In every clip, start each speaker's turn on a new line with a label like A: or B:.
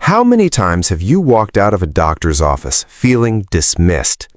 A: How many times have you walked out of a doctor's office feeling dismissed?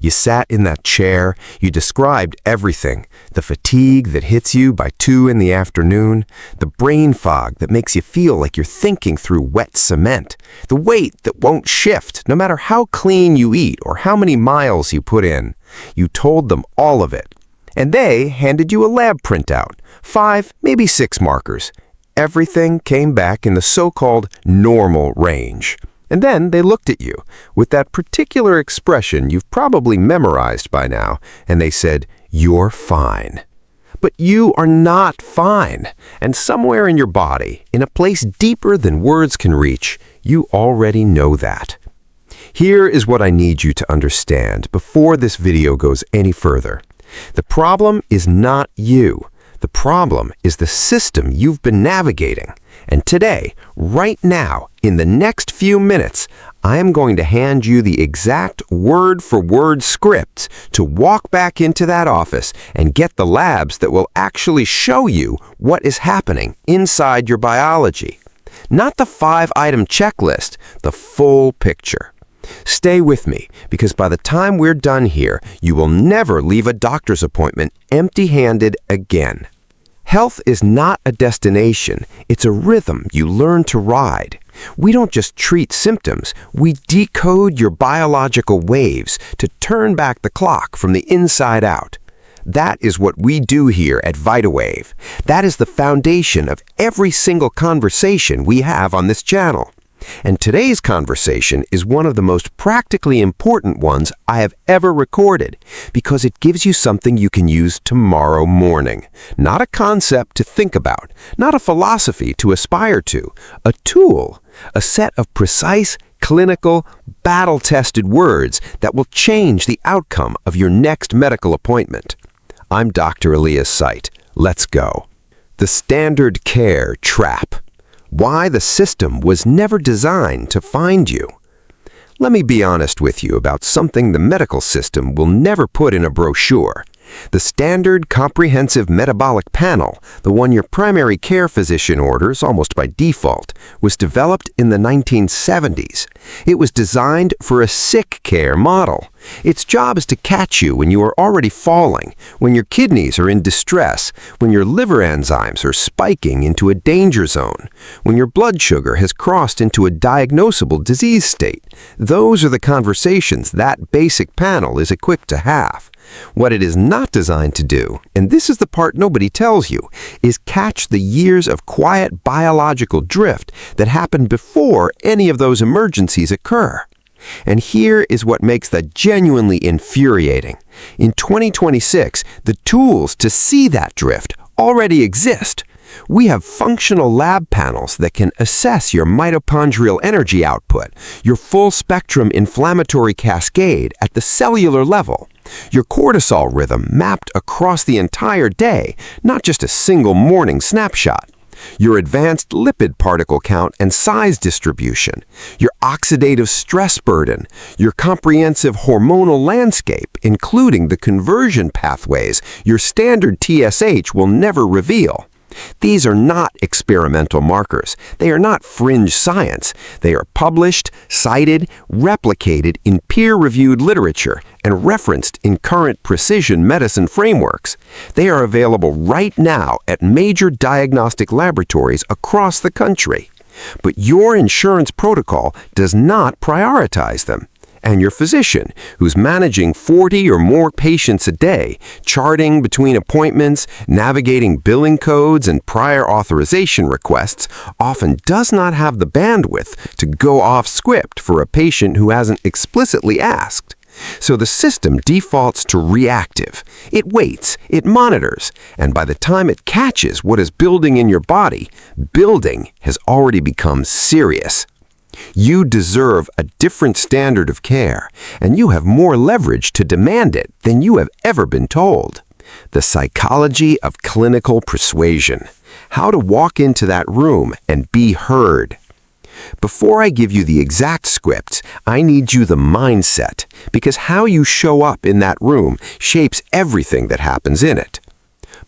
A: You sat in that chair, you described everything, the fatigue that hits you by 2 in the afternoon, the brain fog that makes you feel like you're thinking through wet cement, the weight that won't shift no matter how clean you eat or how many miles you put in. You told them all of it. And they handed you a lab printout, 5, maybe 6 markers. Everything came back in the so-called normal range. And then they looked at you with that particular expression you've probably memorized by now, and they said, "You're fine." But you are not fine. And somewhere in your body, in a place deeper than words can reach, you already know that. Here is what I need you to understand before this video goes any further. The problem is not you. The problem is the system you've been navigating. And today, right now, in the next few minutes, I am going to hand you the exact word-for-word script to walk back into that office and get the labs that will actually show you what is happening inside your biology. Not the 5-item checklist, the full picture. Stay with me, because by the time we're done here, you will never leave a doctor's appointment empty-handed again. Health is not a destination, it's a rhythm you learn to ride. We don't just treat symptoms, we decode your biological waves to turn back the clock from the inside out. That is what we do here at VitaWave. That is the foundation of every single conversation we have on this channel. And today's conversation is one of the most practically important ones I have ever recorded, because it gives you something you can use tomorrow morning. Not a concept to think about, not a philosophy to aspire to, a tool, a set of precise, clinical, battle-tested words that will change the outcome of your next medical appointment. I'm Dr. Elias Site. Let's go. The standard care trap. Why the system was never designed to find you. Let me be honest with you about something the medical system will never put in a brochure. The standard comprehensive metabolic panel, the one your primary care physician orders almost by default, was developed in the 1970s. It was designed for a sick care model. Its job is to catch you when you are already falling, when your kidneys are in distress, when your liver enzymes are spiking into a danger zone, when your blood sugar has crossed into a diagnosable disease state. Those are the conversations that basic panel is equipped to have. What it is not designed to do, and this is the part nobody tells you, is catch the years of quiet biological drift that happen before any of those emergencies occur. And here is what makes that genuinely infuriating. In 2026, the tools to see that drift already exist. We have functional lab panels that can assess your mitochondrial energy output, your full-spectrum inflammatory cascade at the cellular level, your cortisol rhythm mapped across the entire day, not just a single morning snapshot, your advanced lipid particle count and size distribution, your oxidative stress burden, your comprehensive hormonal landscape, including the conversion pathways your standard TSH will never reveal. These are not experimental markers. They are not fringe science. They are published, cited, replicated in peer-reviewed literature, and referenced in current precision medicine frameworks. They are available right now at major diagnostic laboratories across the country. But your insurance protocol does not prioritize them. And your physician, who's managing 40 or more patients a day, charting between appointments, navigating billing codes and prior authorization requests, often does not have the bandwidth to go off script for a patient who hasn't explicitly asked. So the system defaults to reactive. It waits, it monitors, and by the time it catches what is building in your body, building has already become serious. You deserve a different standard of care, and you have more leverage to demand it than you have ever been told. The psychology of clinical persuasion. How to walk into that room and be heard. Before I give you the exact script, I need you the mindset, because how you show up in that room shapes everything that happens in it.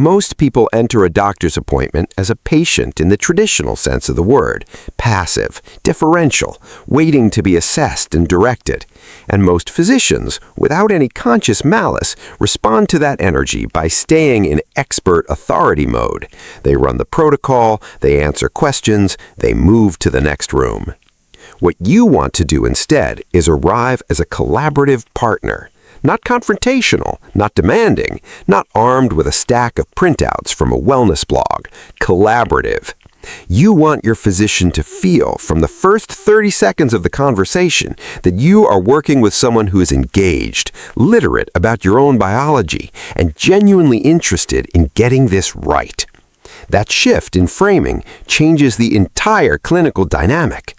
A: Most people enter a doctor's appointment as a patient in the traditional sense of the word, passive, deferential, waiting to be assessed and directed. And most physicians, without any conscious malice, respond to that energy by staying in expert authority mode. They run the protocol, they answer questions, they move to the next room. What you want to do instead is arrive as a collaborative partner. Not confrontational, not demanding, not armed with a stack of printouts from a wellness blog. Collaborative. You want your physician to feel from the first 30 seconds of the conversation that you are working with someone who is engaged, literate about your own biology, and genuinely interested in getting this right. That shift in framing changes the entire clinical dynamic.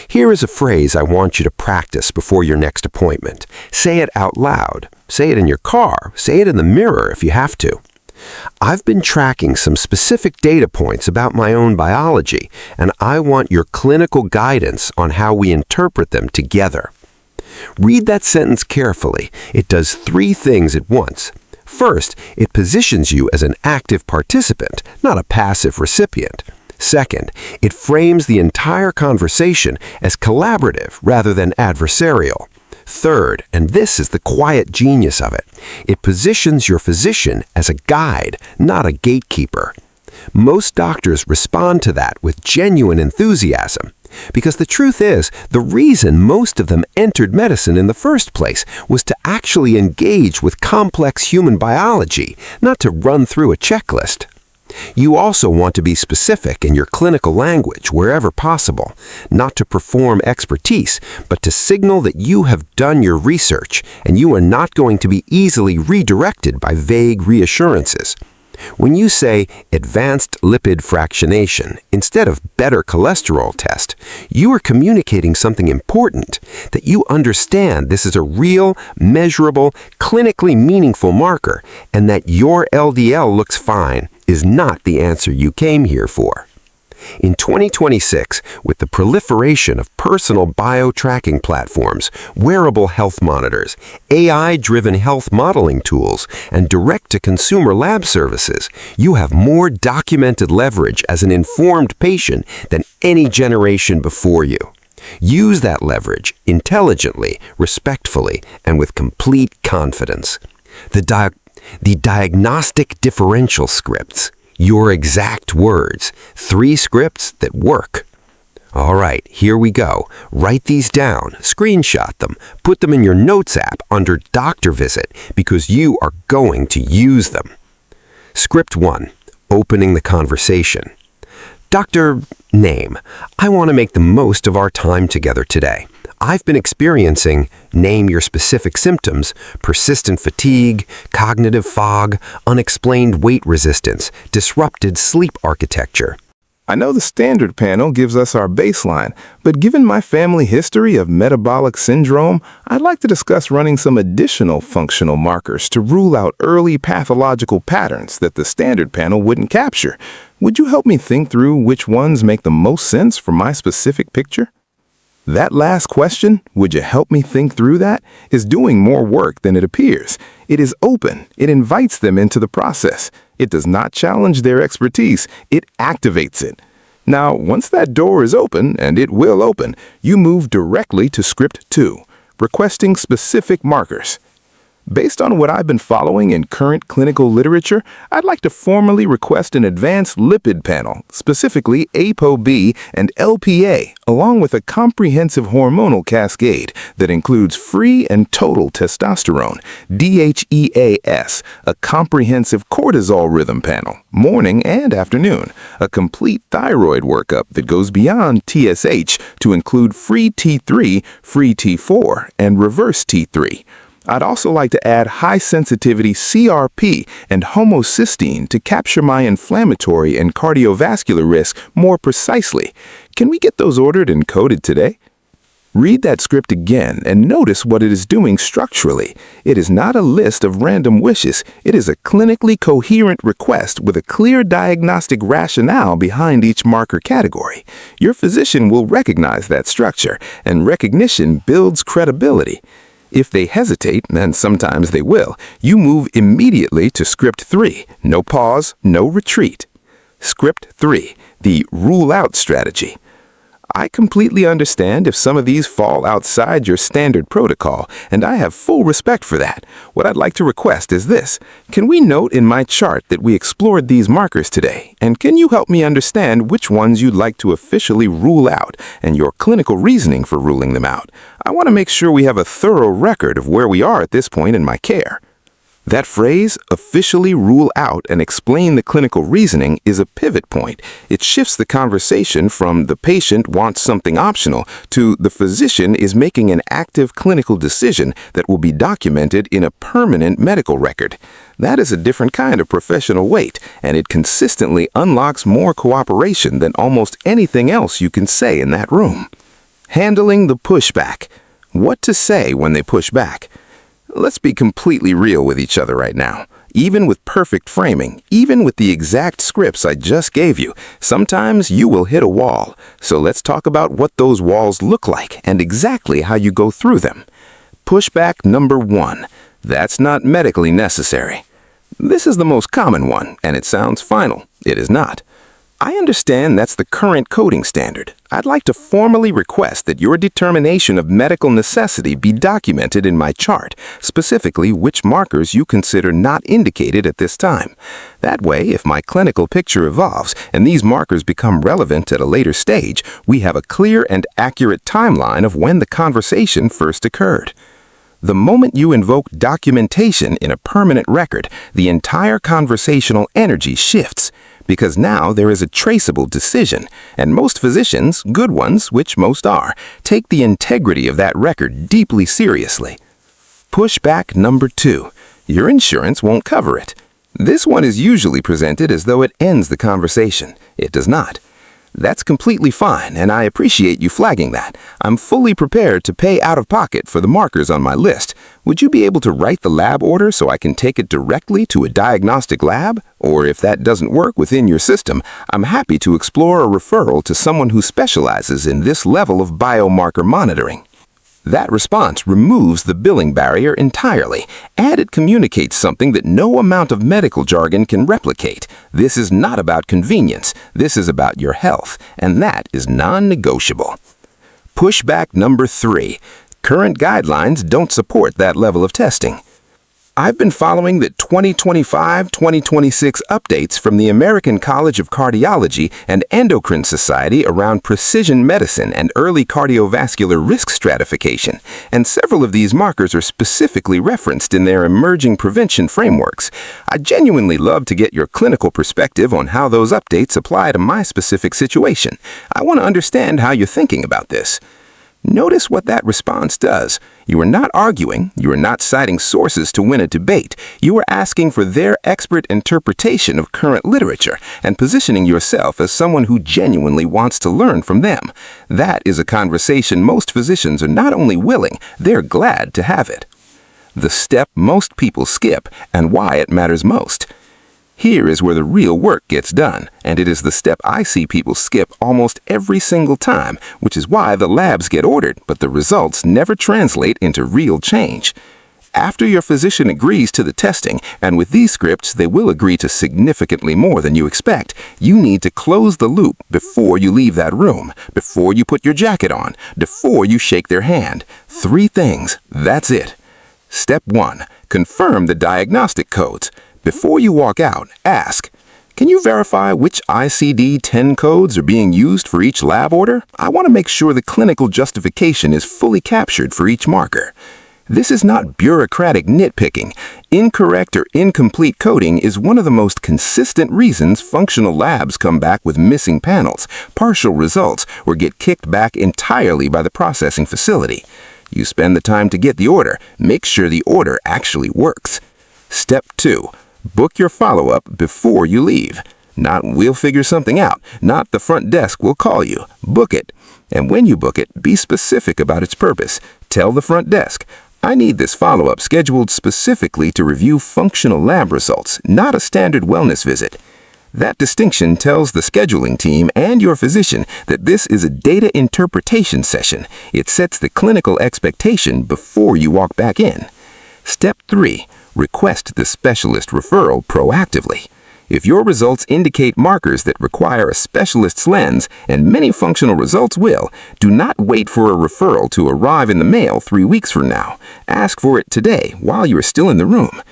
A: Here is a phrase I want you to practice before your next appointment. Say it out loud. Say it in your car. Say it in the mirror if you have to. I've been tracking some specific data points about my own biology, and I want your clinical guidance on how we interpret them together. Read that sentence carefully. It does 3 things at once. First, it positions you as an active participant, not a passive recipient. Second, it frames the entire conversation as collaborative rather than adversarial. Third, and this is the quiet genius of it, it positions your physician as a guide, not a gatekeeper. Most doctors respond to that with genuine enthusiasm, because the truth is, the reason most of them entered medicine in the first place was to actually engage with complex human biology, not to run through a checklist. You also want to be specific in your clinical language wherever possible, not to perform expertise, but to signal that you have done your research and you are not going to be easily redirected by vague reassurances. When you say advanced lipid fractionation instead of better cholesterol test, you are communicating something important, that you understand this is a real, measurable, clinically meaningful marker, and that your LDL looks fine is not the answer you came here for. In 2026, with the proliferation of personal bio-tracking platforms, wearable health monitors, AI-driven health modeling tools, and direct-to-consumer lab services, you have more documented leverage as an informed patient than any generation before you. Use that leverage intelligently, respectfully, and with complete confidence. The diagnostic differential scripts. Your exact words. 3 scripts that work. All right, here we go. Write these down, screenshot them, put them in your notes app under Doctor Visit because you are going to use them. Script 1, opening the conversation. Doctor, name. I want to make the most of our time together today. I've been experiencing, name your specific symptoms, persistent fatigue, cognitive fog, unexplained weight resistance, disrupted sleep architecture.
B: I know the standard panel gives us our baseline, but given my family history of metabolic syndrome, I'd like to discuss running some additional functional markers to rule out early pathological patterns that the standard panel wouldn't capture. Would you help me think through which ones make the most sense for my specific picture? That last question, would you help me think through that, is doing more work than it appears. It is open. It invites them into the process. It does not challenge their expertise. It activates it. Now, once that door is open, and it will open, you move directly to script 2, requesting specific markers. Based on what I've been following in current clinical literature, I'd like to formally request an advanced lipid panel, specifically ApoB and LPA, along with a comprehensive hormonal cascade that includes free and total testosterone, DHEAS, a comprehensive cortisol rhythm panel, morning and afternoon, a complete thyroid workup that goes beyond TSH to include free T3, free T4, and reverse T3. I'd also like to add high-sensitivity CRP and homocysteine to capture my inflammatory and cardiovascular risk more precisely. Can we get those ordered and coded today? Read that script again and notice what it is doing structurally. It is not a list of random wishes. It is a clinically coherent request with a clear diagnostic rationale behind each marker category. Your physician will recognize that structure, and recognition builds credibility. If they hesitate, and sometimes they will, you move immediately to script 3. No pause, no retreat. Script 3, the rule out strategy. I completely understand if some of these fall outside your standard protocol, and I have full respect for that. What I'd like to request is this. Can we note in my chart that we explored these markers today? And can you help me understand which ones you'd like to officially rule out and your clinical reasoning for ruling them out? I want to make sure we have a thorough record of where we are at this point in my care. That phrase, officially rule out and explain the clinical reasoning, is a pivot point. It shifts the conversation from the patient wants something optional to the physician is making an active clinical decision that will be documented in a permanent medical record. That is a different kind of professional weight, and it consistently unlocks more cooperation than almost anything else you can say in that room. Handling the pushback. What to say when they push back? Let's be completely real with each other right now. Even with perfect framing, even with the exact scripts I just gave you, sometimes you will hit a wall. So let's talk about what those walls look like and exactly how you go through them. Pushback number 1. That's not medically necessary. This is the most common one, and it sounds final. It is not. I understand that's the current coding standard. I'd like to formally request that your determination of medical necessity be documented in my chart, specifically which markers you consider not indicated at this time. That way, if my clinical picture evolves and these markers become relevant at a later stage, we have a clear and accurate timeline of when the conversation first occurred. The moment you invoke documentation in a permanent record, the entire conversational energy shifts. Because now there is a traceable decision, and most physicians, good ones, which most are, take the integrity of that record deeply seriously. Pushback number 2. Your insurance won't cover it. This one is usually presented as though it ends the conversation. It does not. That's completely fine, and I appreciate you flagging that. I'm fully prepared to pay out of pocket for the markers on my list. Would you be able to write the lab order so I can take it directly to a diagnostic lab? Or if that doesn't work within your system, I'm happy to explore a referral to someone who specializes in this level of biomarker monitoring. That response removes the billing barrier entirely, and it communicates something that no amount of medical jargon can replicate. This is not about convenience. This is about your health, and that is non-negotiable. Pushback number 3. Current guidelines don't support that level of testing. I've been following the 2025-2026 updates from the American College of Cardiology and Endocrine Society around precision medicine and early cardiovascular risk stratification, and several of these markers are specifically referenced in their emerging prevention frameworks. I genuinely love to get your clinical perspective on how those updates apply to my specific situation. I want to understand how you're thinking about this. Notice what that response does. You are not arguing, you are not citing sources to win a debate. You are asking for their expert interpretation of current literature and positioning yourself as someone who genuinely wants to learn from them. That is a conversation most physicians are not only willing, they're glad to have it. The step most people skip and why it matters most. Here is where the real work gets done, and it is the step I see people skip almost every single time, which is why the labs get ordered, but the results never translate into real change. After your physician agrees to the testing, and with these scripts they will agree to significantly more than you expect, you need to close the loop before you leave that room, before you put your jacket on, before you shake their hand. 3 things, that's it. Step 1. Confirm the diagnostic codes. Before you walk out, ask, can you verify which ICD-10 codes are being used for each lab order? I want to make sure the clinical justification is fully captured for each marker. This is not bureaucratic nitpicking. Incorrect or incomplete coding is one of the most consistent reasons functional labs come back with missing panels, partial results, or get kicked back entirely by the processing facility. You spend the time to get the order. Make sure the order actually works. Step 2. Book your follow-up before you leave. Not we'll figure something out, not the front desk will call you. Book it. And when you book it, be specific about its purpose. Tell the front desk, I need this follow-up scheduled specifically to review functional lab results, not a standard wellness visit. That distinction tells the scheduling team and your physician that this is a data interpretation session. It sets the clinical expectation before you walk back in. Step 3. Request the specialist referral proactively. If your results indicate markers that require a specialist's lens, and many functional results will, do not wait for a referral to arrive in the mail 3 weeks from now. Ask for it today while you are still in the room.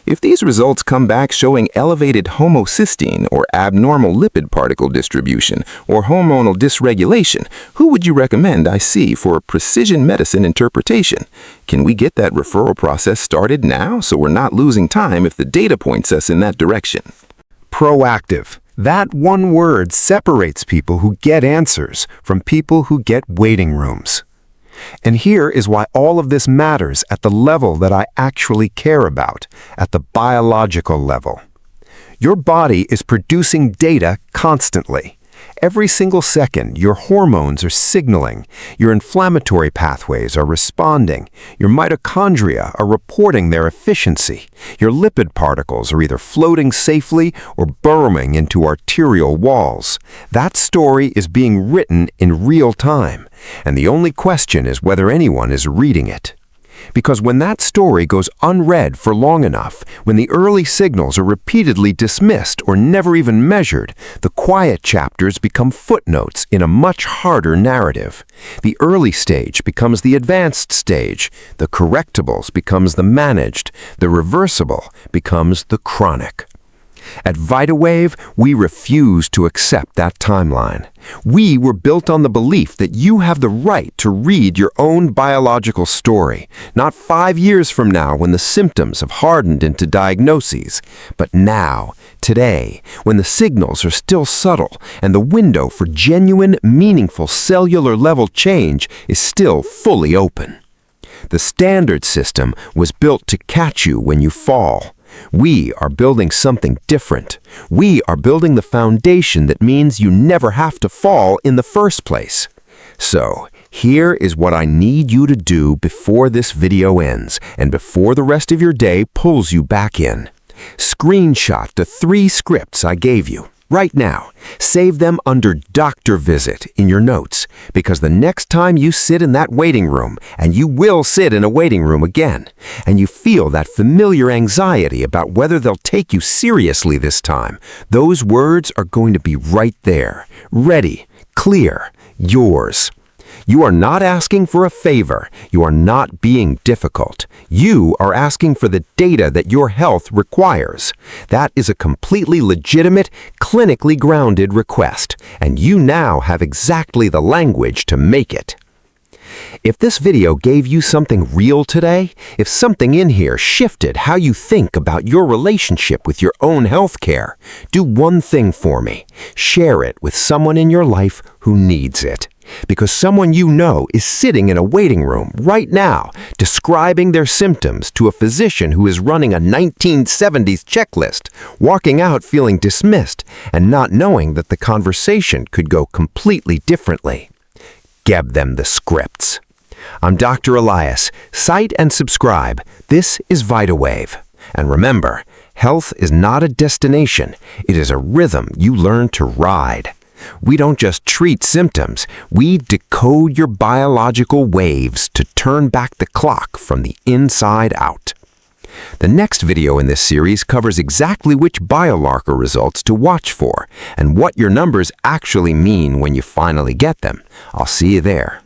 B: If these results come back showing elevated homocysteine or abnormal lipid particle distribution or hormonal dysregulation, who would you recommend I see for a precision medicine interpretation? Can we get that referral process started now so we're not losing time if the data points us in that direction?
A: Proactive. That one word separates people who get answers from people who get waiting rooms. And here is why all of this matters at the level that I actually care about, at the biological level. Your body is producing data constantly. Every single second, your hormones are signaling, your inflammatory pathways are responding, your mitochondria are reporting their efficiency, your lipid particles are either floating safely or burrowing into arterial walls. That story is being written in real time, and the only question is whether anyone is reading it. Because when that story goes unread for long enough, when the early signals are repeatedly dismissed or never even measured, the quiet chapters become footnotes in a much harder narrative. The early stage becomes the advanced stage, the correctables becomes the managed, the reversible becomes the chronic. At VitaWave, we refuse to accept that timeline. We were built on the belief that you have the right to read your own biological story, not 5 years from now when the symptoms have hardened into diagnoses, but now, today, when the signals are still subtle and the window for genuine, meaningful cellular level change is still fully open. The standard system was built to catch you when you fall. We are building something different. We are building the foundation that means you never have to fall in the first place. So, here is what I need you to do before this video ends and before the rest of your day pulls you back in. Screenshot the 3 scripts I gave you. Right now, save them under Doctor Visit in your notes, because the next time you sit in that waiting room, and you will sit in a waiting room again, and you feel that familiar anxiety about whether they'll take you seriously this time, those words are going to be right there, ready, clear, yours. You are not asking for a favor. You are not being difficult. You are asking for the data that your health requires. That is a completely legitimate, clinically grounded request, and you now have exactly the language to make it. If this video gave you something real today, if something in here shifted how you think about your relationship with your own health care, do one thing for me. Share it with someone in your life who needs it. Because someone you know is sitting in a waiting room right now, describing their symptoms to a physician who is running a 1970s checklist, walking out feeling dismissed, and not knowing that the conversation could go completely differently. Give them the scripts. I'm Dr. Elias. Site and subscribe. This is VitaWave. And remember, health is not a destination. It is a rhythm you learn to ride. We don't just treat symptoms, we decode your biological waves to turn back the clock from the inside out. The next video in this series covers exactly which biomarker results to watch for and what your numbers actually mean when you finally get them. I'll see you there.